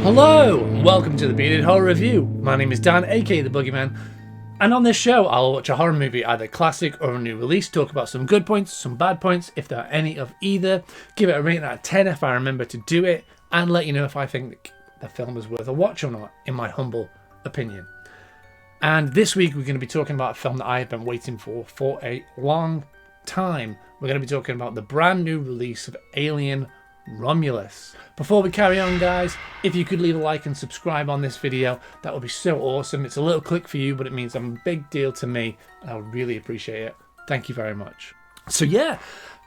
Hello, and welcome to the Bearded Horror Review. My name is Dan, aka the Boogey Man, and on this show I'll watch a horror movie, either classic or a new release, talk about some good points, some bad points, if there are any of either, give it a rating out of 10 if I remember to do it, and let you know if I think the film is worth a watch or not, in my humble opinion. And this week we're going to be talking about a film that I have been waiting for a long time. We're going to be talking about the brand new release of Alien Romulus. Before we carry on, guys, if you could leave a like and subscribe on this video, that would be so awesome. It's a little click for you, but it means a big deal to me, and I would really appreciate it. Thank you very much. So yeah,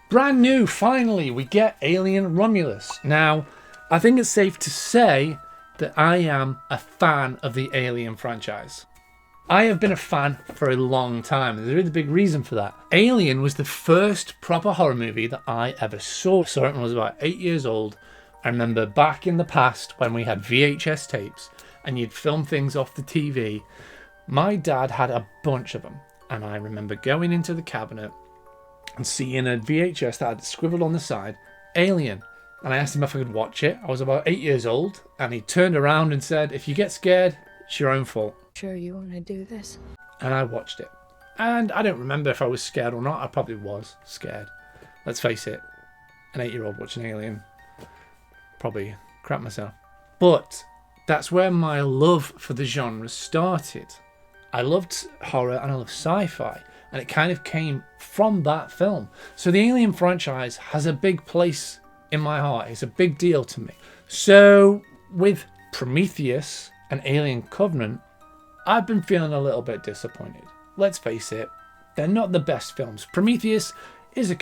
brand new, finally, we get Alien Romulus. Now, I think it's safe to say that I am a fan of the Alien franchise. I have been a fan for a long time. There's a really big reason for that. Alien was the first proper horror movie that I ever saw. I saw it when I was about 8 years old. I remember back in the past when we had VHS tapes and you'd film things off the TV. My dad had a bunch of them. And I remember going into the cabinet and seeing a VHS that had scribbled on the side, Alien. And I asked him if I could watch it. I was about 8 years old. And he turned around and said, "If you get scared, it's your own fault." Sure you want to do this? And I watched it. And I don't remember if I was scared or not. I probably was scared. Let's face it, an 8-year-old watching Alien, probably crap myself. But that's where my love for the genre started. I loved horror and I loved sci-fi, and it kind of came from that film. So the Alien franchise has a big place in my heart. It's a big deal to me. So with Prometheus and Alien Covenant, I've been feeling a little bit disappointed. Let's face it, they're not the best films. Prometheus is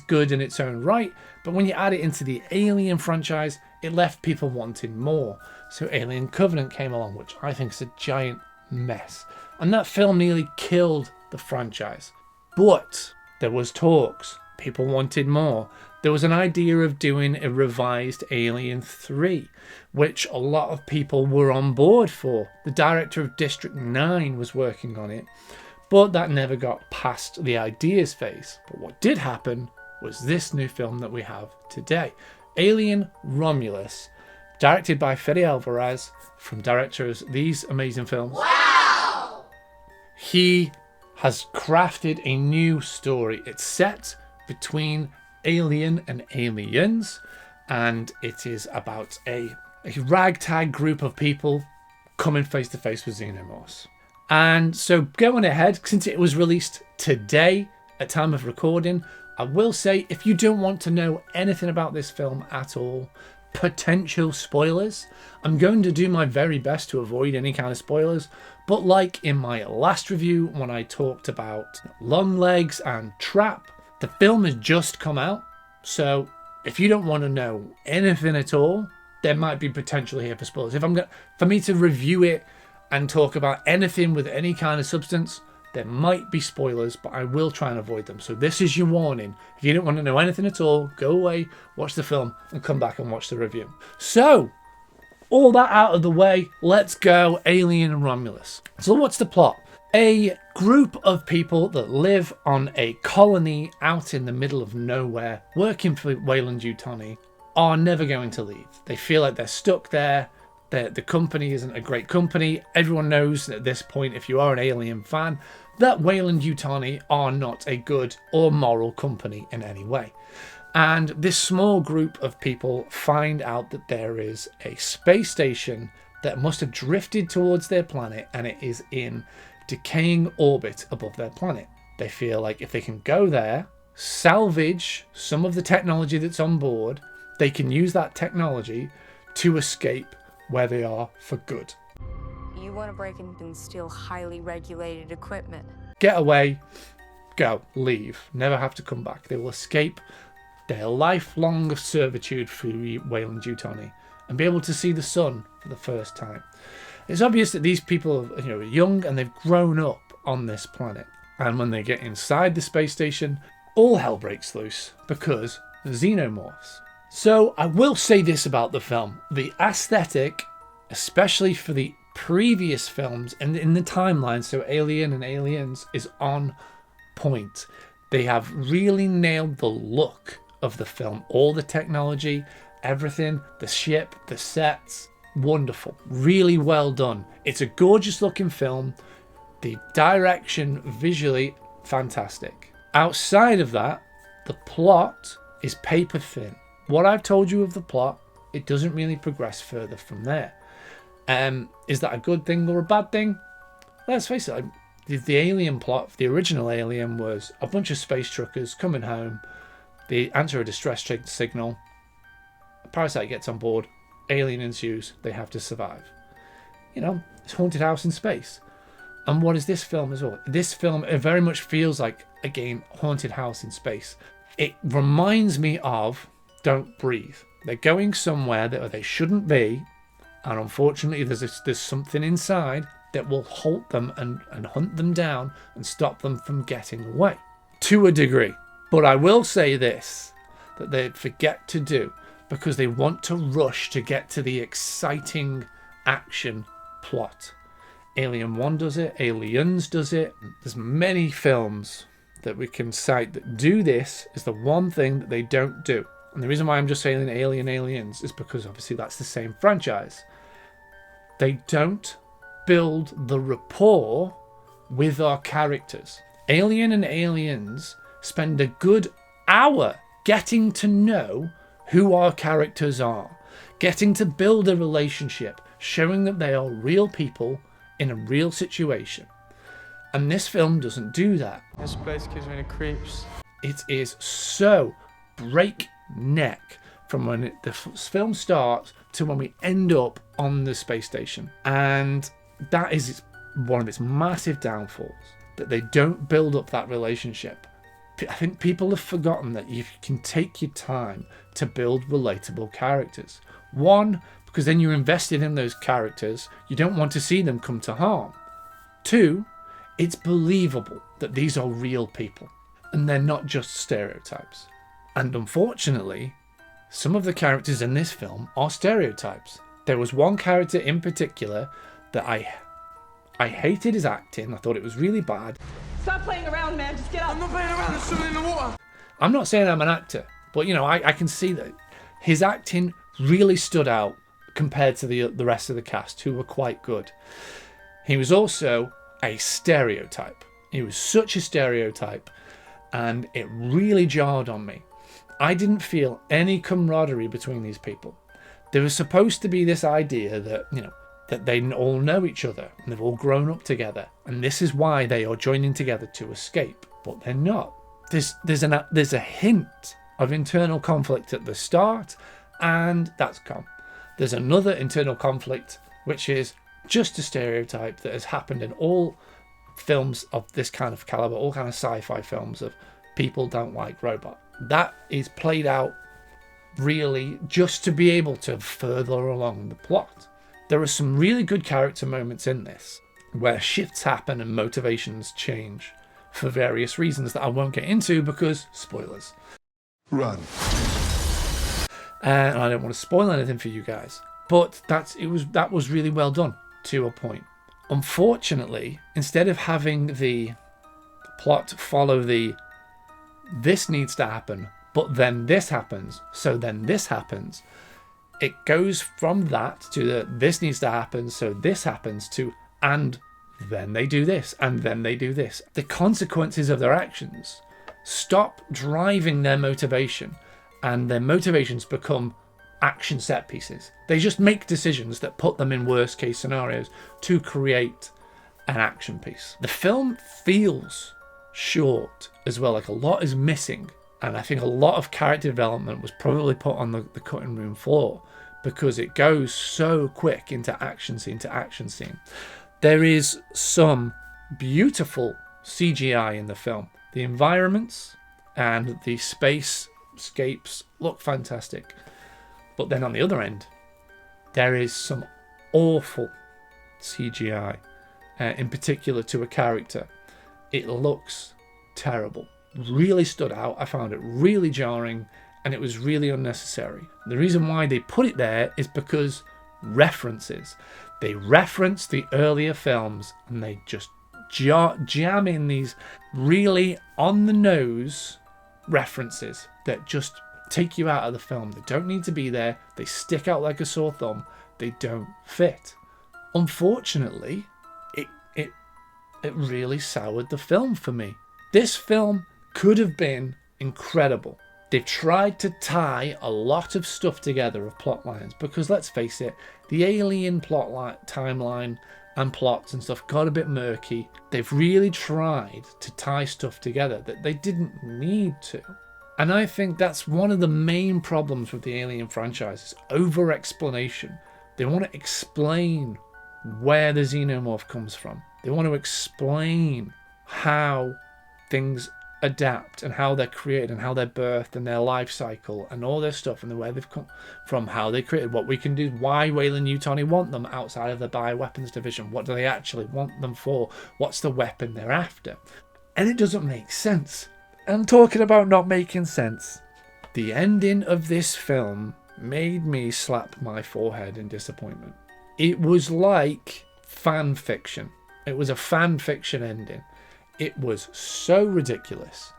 good in its own right, but when you add it into the Alien franchise, it left people wanting more. So Alien Covenant came along, which I think is a giant mess. And that film nearly killed the franchise. But there was talks. People wanted more. There was an idea of doing a revised Alien 3, which a lot of people were on board for. The director of District 9 was working on it, but that never got past the ideas phase. But what did happen was this new film that we have today, Alien Romulus, directed by Fede Alvarez, from directors these amazing films. Wow! He has crafted a new story. It's set between Alien and aliens, and it is about a ragtag group of people coming face to face with xenomorphs. And so going ahead, since it was released today at time of recording, I will say, if you don't want to know anything about this film at all, potential spoilers, I'm going to do my very best to avoid any kind of spoilers. But like in my last review when I talked about Longlegs and Trap, the film has just come out, so if you don't want to know anything at all, there might be potential here for spoilers. For me to review it and talk about anything with any kind of substance, there might be spoilers, but I will try and avoid them. So this is your warning. If you don't want to know anything at all, go away, watch the film, and come back and watch the review. So, all that out of the way, let's go Alien Romulus. So what's the plot? A group of people that live on a colony out in the middle of nowhere, working for Weyland-Yutani, are never going to leave. They feel like they're stuck there. The company isn't a great company. Everyone knows at this point, if you are an Alien fan, that Weyland-Yutani are not a good or moral company in any way. And this small group of people find out that there is a space station that must have drifted towards their planet, and it is in decaying orbit above their planet. They feel like if they can go there, salvage some of the technology that's on board, they can use that technology to escape where they are for good. You want to break in and steal highly regulated equipment. Get away, go, leave, never have to come back. They will escape their lifelong servitude for Weyland-Yutani and be able to see the sun for the first time. It's obvious that these people are young and they've grown up on this planet. And when they get inside the space station, all hell breaks loose because xenomorphs. So I will say this about the film. The aesthetic, especially for the previous films and in the timeline, so Alien and Aliens, is on point. They have really nailed the look of the film. All the technology, everything, the ship, the sets, wonderful, really well done. It's a gorgeous looking film. The direction, visually, fantastic. Outside of that, the plot is paper thin. What I've told you of the plot, it doesn't really progress further from there. Is that a good thing or a bad thing? Let's face it, the Alien plot, the original Alien, was a bunch of space truckers coming home. They answer a distress signal. A parasite gets on board. Alien ensues. They have to survive. You know, it's haunted house in space. And what is this film as well? This film, it very much feels like, again, haunted house in space. It reminds me of Don't Breathe. They're going somewhere that they shouldn't be, and unfortunately there's something inside that will halt them and hunt them down and stop them from getting away. To a degree. But I will say this, that they forget to do, because they want to rush to get to the exciting action plot. Alien 1 does it, Aliens does it. There's many films that we can cite that do this. Is the one thing that they don't do. And the reason why I'm just saying Aliens is because obviously that's the same franchise. They don't build the rapport with our characters. Alien and Aliens spend a good hour getting to know who our characters are, getting to build a relationship, showing that they are real people in a real situation. And this film doesn't do that. This place gives me the creeps. It is so breakneck from when the film starts to when we end up on the space station. And that is one of its massive downfalls, that they don't build up that relationship. I think people have forgotten that you can take your time to build relatable characters. One, because then you're invested in those characters. You don't want to see them come to harm. Two, it's believable that these are real people and they're not just stereotypes. And unfortunately, some of the characters in this film are stereotypes. There was one character in particular that I hated his acting. I thought it was really bad. Stop playing around, man. Just get up. I'm not playing around. There's something in the water. I'm not saying I'm an actor, but you know, I can see that his acting really stood out compared to the rest of the cast, who were quite good. He was also a stereotype. He was such a stereotype, and it really jarred on me. I didn't feel any camaraderie between these people. There was supposed to be this idea that, you know, that they all know each other and they've all grown up together, and this is why they are joining together to escape, but they're not. There's a hint of internal conflict at the start, and that's gone. There's another internal conflict, which is just a stereotype that has happened in all films of this kind of caliber, all kind of sci-fi films of people don't like robots. That is played out really just to be able to further along the plot. There are some really good character moments in this where shifts happen and motivations change for various reasons that I won't get into because spoilers. Run. And I don't want to spoil anything for you guys, but that was really well done to a point. Unfortunately, instead of having the plot follow this needs to happen, but then this happens, so then this happens, it goes from that to this needs to happen, so this happens, to and then they do this, and then they do this. The consequences of their actions stop driving their motivation, and their motivations become action set pieces. They just make decisions that put them in worst case scenarios to create an action piece. The film feels short as well, like a lot is missing, and I think a lot of character development was probably put on the cutting room floor because it goes so quick into action scene to action scene. There is some beautiful CGI in the film. The environments and the spacescapes look fantastic. But then on the other end, there is some awful CGI, in particular to a character. It looks terrible. Really stood out. I found it really jarring, and it was really unnecessary. The reason why they put it there is because references. They reference the earlier films, and they just jam in these really on-the-nose references that just take you out of the film. They don't need to be there. They stick out like a sore thumb, they don't fit. Unfortunately, it really soured the film for me. This film could have been incredible. They've tried to tie a lot of stuff together of plot lines, because let's face it, the Alien timeline and plots and stuff got a bit murky. They've really tried to tie stuff together that they didn't need to. And I think that's one of the main problems with the Alien franchise, is over-explanation. They want to explain where the xenomorph comes from. They want to explain how things adapt and how they're created and how they're birthed and their life cycle and all this stuff and where they've come from, how they created, what we can do, why Weyland Yutani want them outside of the bioweapons division, what do they actually want them for, what's the weapon they're after. And it doesn't make sense. And talking about not making sense, the ending of this film made me slap my forehead in disappointment. It was like fan fiction. It was a fan fiction ending. It was so ridiculous.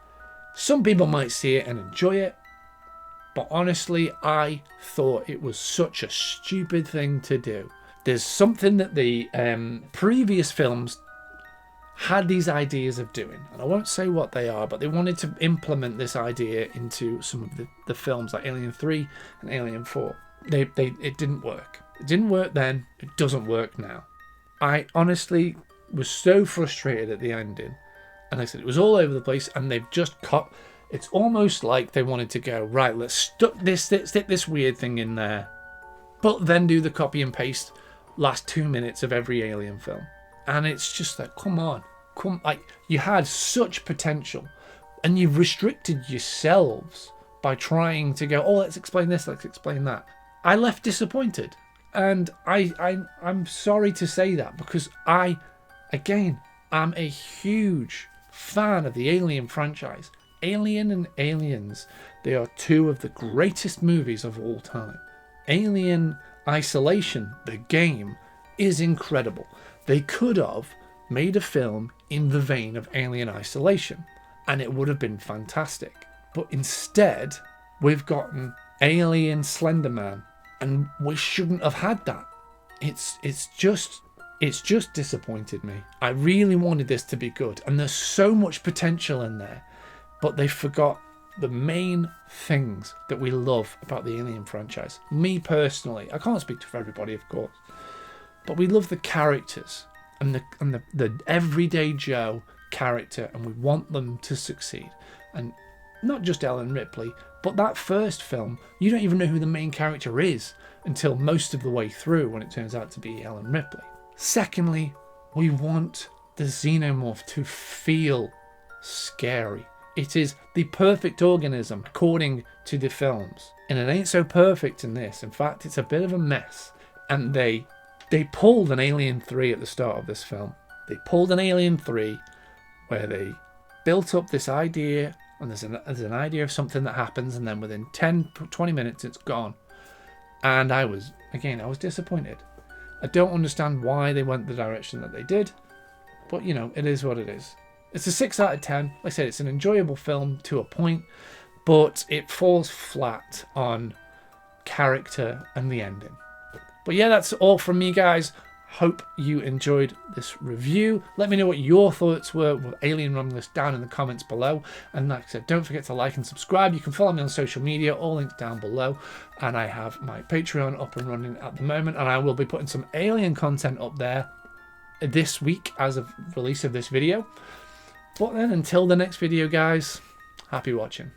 Some people might see it and enjoy it, but honestly, I thought it was such a stupid thing to do. There's something that the previous films had these ideas of doing, and I won't say what they are, but they wanted to implement this idea into some of the films like Alien 3 and Alien 4. It didn't work. It didn't work then. It doesn't work now. I honestly was so frustrated at the ending. And like I said, it was all over the place, and they've just cut. It's almost like they wanted to go, right, let's stick this weird thing in there, but then do the copy and paste last 2 minutes of every Alien film. And it's just like, come on, like, you had such potential, and you've restricted yourselves by trying to go, oh, let's explain this, let's explain that. I left disappointed, and I'm sorry to say that, because I'm a huge fan of the Alien franchise. Alien and Aliens, they are two of the greatest movies of all time. Alien Isolation, the game, is incredible. They could have made a film in the vein of Alien Isolation, and it would have been fantastic. But instead, we've gotten Alien Slender Man, and we shouldn't have had that. It's just disappointed me. I really wanted this to be good, and there's so much potential in there, but they forgot the main things that we love about the Alien franchise. Me personally, I can't speak for everybody, of course, but we love the characters and the everyday Joe character, and we want them to succeed. And not just Ellen Ripley, but that first film, you don't even know who the main character is until most of the way through, when it turns out to be Ellen Ripley. Secondly, we want the xenomorph to feel scary. It is the perfect organism, according to the films. And it ain't so perfect in this. In fact, it's a bit of a mess. And they pulled an Alien 3 at the start of this film. They pulled an Alien 3 where they built up this idea, and there's an idea of something that happens, and then within 10-20 minutes it's gone. And I was disappointed. I don't understand why they went the direction that they did, but you know, it is what it is. It's a 6 out of 10. Like I said, it's an enjoyable film to a point, but it falls flat on character and the ending. But yeah, that's all from me, guys. Hope you enjoyed this review. Let me know what your thoughts were with Alien Romulus down in the comments below. And like I said, don't forget to like and subscribe. You can follow me on social media, all links down below. And I have my Patreon up and running at the moment, and I will be putting some Alien content up there this week as of release of this video. But then until the next video, guys, happy watching.